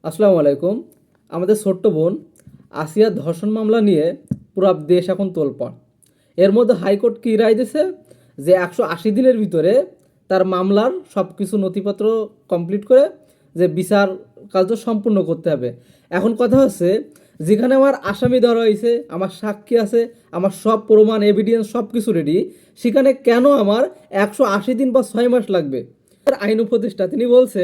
আসসালামু আলাইকুম। আমাদের ছোট্ট বোন আসিয়ার ধর্ষণ মামলা নিয়ে পুরো দেশ এখন তোলপাড়। এর মধ্যে হাইকোর্ট কী রায় দিয়েছে যে 180 দিনের ভিতরে তার মামলার সব কিছু নথিপত্র কমপ্লিট করে যে বিচার কার্য সম্পূর্ণ করতে হবে। এখন কথা হচ্ছে, যেখানে আমার আসামি ধরা হয়েছে, আমার সাক্ষী আছে, আমার সব প্রমাণ এভিডেন্স সব কিছু রেডি, সেখানে কেন আমার 180 দিন বা 6 মাস লাগবে? আইন উপদেষ্টা তিনি বলছে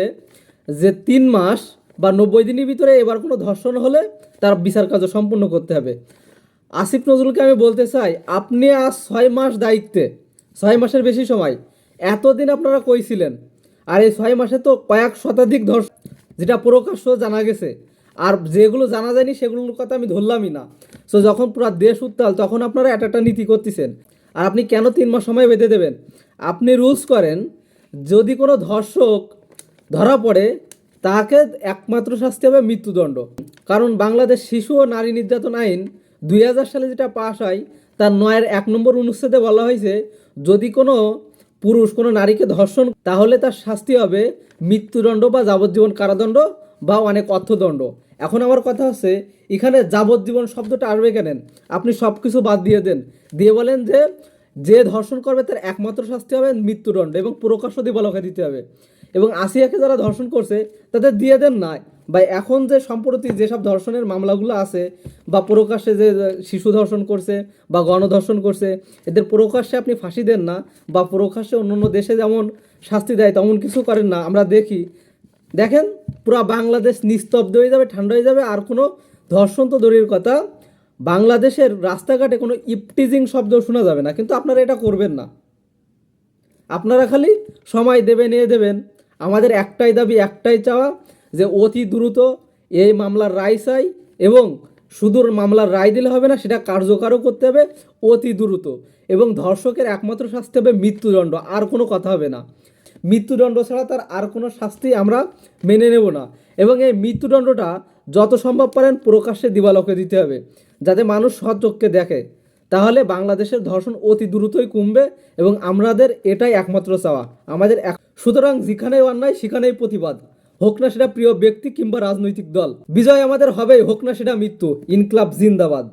যে 3 মাস বা 90 দিনের ভিতরে এবার কোনো ধর্ষণ হলে তার বিচার কার্য সম্পূর্ণ করতে হবে। আসিফ নজরুলকে আমি বলতে চাই, আপনি আজ 6 মাস দায়িত্বে, 6 মাসের বেশি সময়, এতদিন আপনারা কইছিলেন? আর এই 6 মাসে তো কয়েক শতাধিক ধর্ষণ যেটা প্রকাশ্য জানা গেছে, আর যেগুলো জানা যায়নি সেগুলোর কথা আমি ধরলামই না। সো যখন পুরো দেশ উত্তাল, তখন আপনারা একটা নীতি করতেছেন। আর আপনি কেন 3 মাস সময় বেঁধে দেবেন? আপনি রুলস করেন, যদি কোনো ধর্ষক ধরা পড়ে তাকে একমাত্র শাস্তি হবে মৃত্যুদণ্ড। কারণ বাংলাদেশ শিশু ও নারী নির্যাতন আইন 2000 সালে যেটা পাস হয়, তার 9-এর 1 নম্বর অনুচ্ছেদে বলা হয়েছে, যদি কোনো পুরুষ কোনো নারীকে ধর্ষণ, তাহলে তার শাস্তি হবে মৃত্যুদণ্ড বা যাবজ্জীবন কারাদণ্ড বা অনেক অর্থদণ্ড। এখন আমার কথা হচ্ছে, এখানে যাবজ্জীবন শব্দটা আসবে কেন? আপনি সব কিছু বাদ দিয়ে দেন, দিয়ে বলেন যে যে ধর্ষণ করবে তার একমাত্র শাস্তি হবে মৃত্যুদণ্ড এবং প্রকাশ্য দিবালোকে দিতে হবে। এবং আসিয়াকে যারা ধর্ষণ করছে তাদের দিয়ে দেন না। বা এখন যে সম্প্রতি যেসব ধর্ষণের মামলাগুলো আছে, বা প্রকাশ্যে যে শিশু ধর্ষণ করছে বা গণধর্ষণ করছে, এদের প্রকাশ্যে আপনি ফাঁসি দেন না, বা প্রকাশ্যে অন্য দেশে যেমন শাস্তি দেয় তেমন কিছু করেন না। আমরা দেখেন পুরো বাংলাদেশ নিস্তব্ধ হয়ে যাবে, ঠান্ডা হয়ে যাবে। আর কোনো ধর্ষণ তো দূরের কথা, বাংলাদেশের রাস্তাঘাটে কোনো ইপটিজিং শব্দ শোনা যাবে না। কিন্তু আপনারা এটা করবেন না, আপনারা খালি সময় দেবেন, দেবেন। আমাদের একটাই দাবি, একটাই চাওয়া, যে অতি দ্রুত এই মামলার রায় চাই। এবং শুধু মামলার রায় দিলে হবে না, সেটা কার্যকরও করতে হবে অতি দ্রুত। এবং ধর্ষকের একমাত্র শাস্তি হবে মৃত্যুদণ্ড, আর কোনো কথা হবে না। মৃত্যুদণ্ড ছাড়া তার আর কোনো শাস্তি আমরা মেনে নেব না। এবং এই মৃত্যুদণ্ডটা যত সম্ভব পারেন প্রকাশ্যে দিবালোকে দিতে হবে, যাতে মানুষ সচক্ষে দেখে। তাহলে বাংলাদেশের ধর্ষণ অতি দ্রুতই কমবে এবং আমাদের এটাই একমাত্র চাওয়া আমাদের। সুতরাং যেখানেই অন্যায় সেখানেই প্রতিবাদ, হোক না সেটা প্রিয় ব্যক্তি কিংবা রাজনৈতিক দল। বিজয় আমাদের হবেই, হোক না সেটা মৃত্যু। ইনকলাব জিন্দাবাদ।